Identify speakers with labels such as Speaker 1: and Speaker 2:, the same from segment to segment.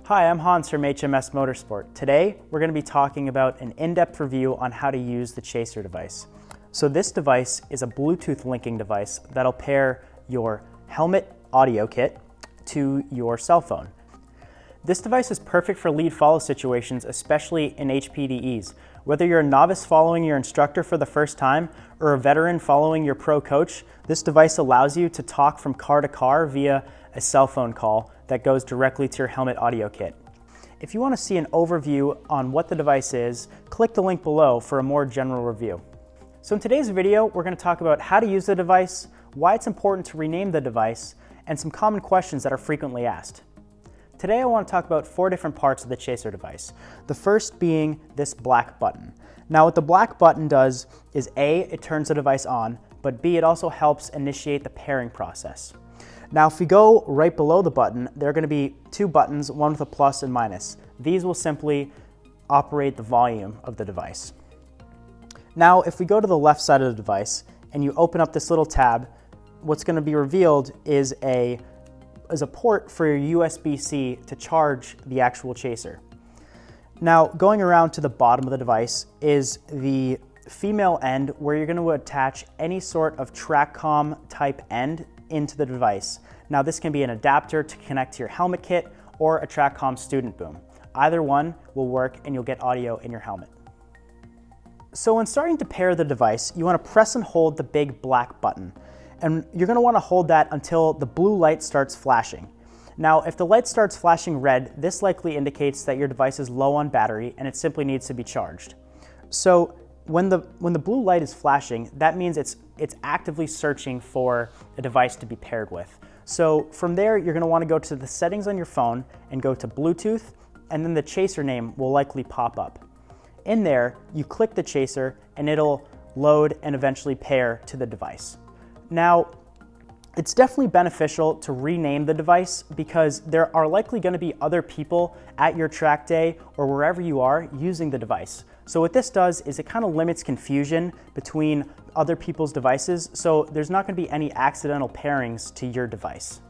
Speaker 1: Hi, I'm Hans from HMS Motorsport. Today, we're going to be talking about an in-depth review on how to use the Chaser device. So this device is a Bluetooth linking device that'll pair your helmet audio kit to your cell phone. This device is perfect for lead follow situations, especially in HPDEs. Whether you're a novice following your instructor for the first time or a veteran following your pro coach, this device allows you to talk from car to car via a cell phone call that goes directly to your helmet audio kit. If you want to see an overview on what the device is, click the link below for a more general review. So in today's video, we're going to talk about how to use the device, why it's important to rename the device, and some common questions that are frequently asked. Today I want to talk about 4 different parts of the Chaser device. The first being this black button. Now what the black button does is A, it turns the device on, but B, it also helps initiate the pairing process. Now if we go right below the button, there are going to be 2 buttons, one with a plus and minus. These will simply operate the volume of the device. Now if we go to the left side of the device and you open up this little tab, what's going to be revealed is a port for your USB-C to charge the actual Chaser. Now going around to the bottom of the device is the female end where you're going to attach any sort of Trac-Com type end into the device. Now this can be an adapter to connect to your helmet kit or a Trac-Com student boom. Either one will work and you'll get audio in your helmet. So when starting to pair the device, you want to press and hold the big black button. And you're going to want to hold that until the blue light starts flashing. Now if the light starts flashing red, this likely indicates that your device is low on battery and it simply needs to be charged. So when the blue light is flashing, that means it's actively searching for a device to be paired with. So from there, you're going to want to go to the settings on your phone and go to Bluetooth, and then the Chaser name will likely pop up. In there, you click the Chaser and it'll load and eventually pair to the device. Now, it's definitely beneficial to rename the device because there are likely going to be other people at your track day or wherever you are using the device. So what this does is it kind of limits confusion between other people's devices, so there's not going to be any accidental pairings to your device.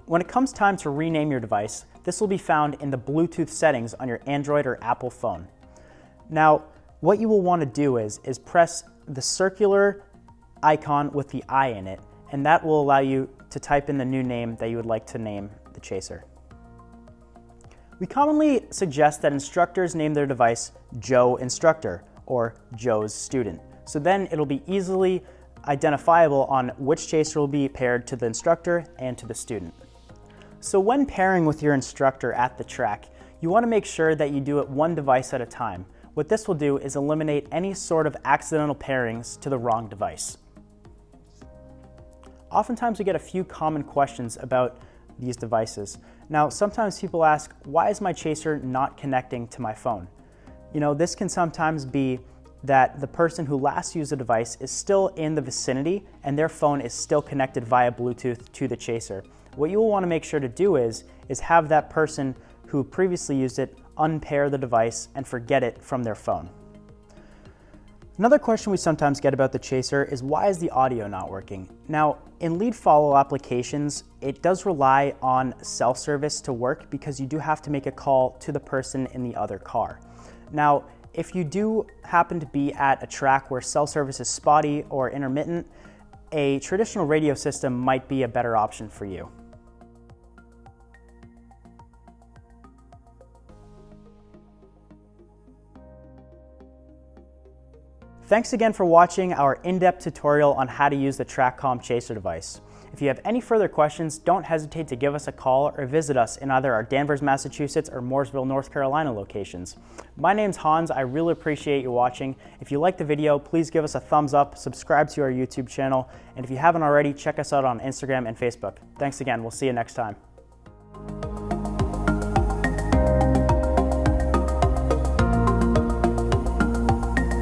Speaker 1: When it comes time to rename your device, this will be found in the Bluetooth settings on your Android or Apple phone. Now, what you will want to do is press the circular icon with the I in it, and that will allow you to type in the new name that you would like to name the Chaser. We commonly suggest that instructors name their device Joe Instructor or Joe's Student. So then it'll be easily identifiable on which Chaser will be paired to the instructor and to the student. So when pairing with your instructor at the track, you want to make sure that you do it one device at a time. What this will do is eliminate any sort of accidental pairings to the wrong device. Oftentimes we get a few common questions about these devices. Now, sometimes people ask, why is my Chaser not connecting to my phone? You know, this can sometimes be that the person who last used the device is still in the vicinity and their phone is still connected via Bluetooth to the Chaser. What you will want to make sure to do is have that person who previously used it unpair the device and forget it from their phone. Another question we sometimes get about the Chaser is why is the audio not working? Now, in lead follow applications, it does rely on cell service to work because you do have to make a call to the person in the other car. Now, if you do happen to be at a track where cell service is spotty or intermittent, a traditional radio system might be a better option for you. Thanks again for watching our in-depth tutorial on how to use the Trac-Com Chaser device. If you have any further questions, don't hesitate to give us a call or visit us in either our Danvers, Massachusetts or Mooresville, North Carolina locations. My name's Hans. I really appreciate you watching. If you liked the video, please give us a thumbs up, subscribe to our YouTube channel, and if you haven't already, check us out on Instagram and Facebook. Thanks again. We'll see you next time.